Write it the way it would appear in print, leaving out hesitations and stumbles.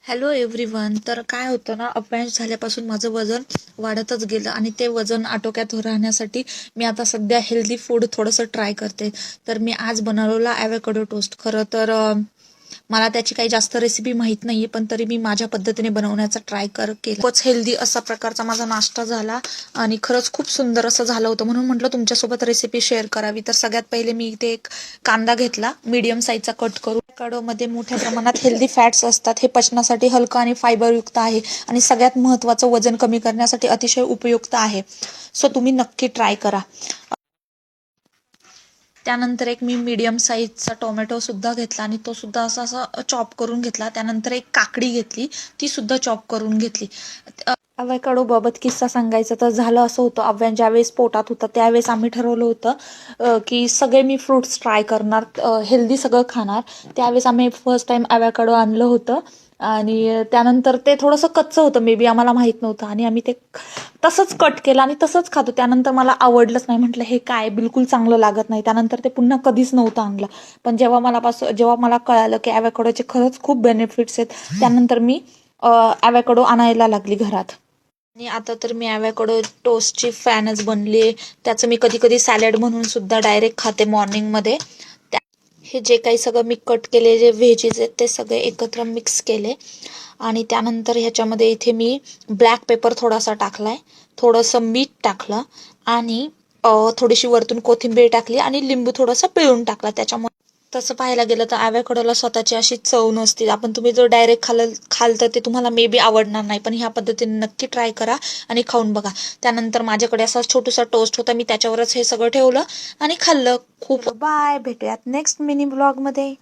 Hello everyone. तर काय होतं ना, अपयश झाल्यापासून माझं वजन वाढतच गेलं आणि ते वजन आटोक्यात राहण्यासाठी मी आता सध्या हेल्दी फूड थोडंसं ट्राय करते. तर मी आज बनवलेला ॲव्होकाडो टोस्ट. खरं तर मला त्याची काही जास्त रेसिपी माहीत नाहीये, पण तरी मी माझ्या पद्धतीने बनवण्याचा ट्राय केला. खूपच हेल्दी असा प्रकारचा माझा नाश्ता झाला आणि खरंच खूप सुंदर असं झालं होतं, म्हणून म्हटलं तुमच्यासोबत रेसिपी शेअर करावी. तर सगळ्यात पहिले मी इथे एक कांदा घेतला, मीडियम साईजचा कट करून. ॲव्होकाडोमध्ये मोठ्या प्रमाणात हेल्दी फॅट्स असतात. हे पचनासाठी हलकं आणि फायबरयुक्त आहे आणि सगळ्यात महत्त्वाचं वजन कमी करण्यासाठी अतिशय उपयुक्त आहे. सो तुम्ही नक्की ट्राय करा. त्यानंतर एक मी मीडियम साईजचा टोमॅटो सुद्धा घेतला आणि तो सुद्धा असा असा चॉप करून घेतला. त्यानंतर एक काकडी घेतली, ती सुद्धा चॉप करून घेतली. ॲव्होकाडो बाबत किस्सा सांगायचा तर झालं असं होतं, अव्यान ज्यावेळेस पोटात होतं त्यावेळेस आम्ही ठरवलं होतं की सगळे मी फ्रुट्स ट्राय करणार, हेल्दी सगळं खाणार. त्यावेळेस आम्ही फर्स्ट टाइम ॲव्होकाडो आणलं होतं आणि त्यानंतर ते थोडंसं कच्चं होतं, मे बी आम्हाला माहीत नव्हतं आणि आम्ही ते तसंच कट केलं आणि तसंच खातो. त्यानंतर मला आवडलंच नाही, म्हटलं हे काय बिलकुल चांगलं लागत नाही. त्यानंतर ते पुन्हा कधीच नव्हतं आणलं. पण जेव्हा मला कळालं की ॲव्होकाडोचे खरंच खूप बेनिफिट्स आहेत, त्यानंतर मी ॲव्होकाडो आणायला लागली घरात. आणि आता तर मी ॲव्होकाडो टोस्टची फॅनच बनली आहे. त्याचं मी कधी कधी सॅलड म्हणून सुद्धा डायरेक्ट खाते मॉर्निंगमध्ये. हे जे काही सगळं मी कट केले जे व्हेजीज आहेत ते सगळे एकत्र मिक्स केले आणि त्यानंतर ह्याच्यामध्ये इथे मी ब्लॅक पेपर थोडासा टाकलाय, थोडंसं मीठ टाकलं आणि थोडीशी वरतून कोथिंबीर टाकली आणि लिंबू थोडासा पिळून टाकला. त्याच्यामुळे तसं पाहायला गेलं तर ॲव्होकाडोला स्वतःची अशी चव नसते. आपण तुम्ही जर डायरेक्ट खाल तर ते तुम्हाला मे बी आवडणार नाही, पण ह्या पद्धतीने नक्की ट्राय करा आणि खाऊन बघा. त्यानंतर माझ्याकडे असा छोटासा टोस्ट होता, मी त्याच्यावरच हे सगळं ठेवलं आणि खाल्लं. खूप बाय, भेटूयात नेक्स्ट मिनी ब्लॉगमध्ये.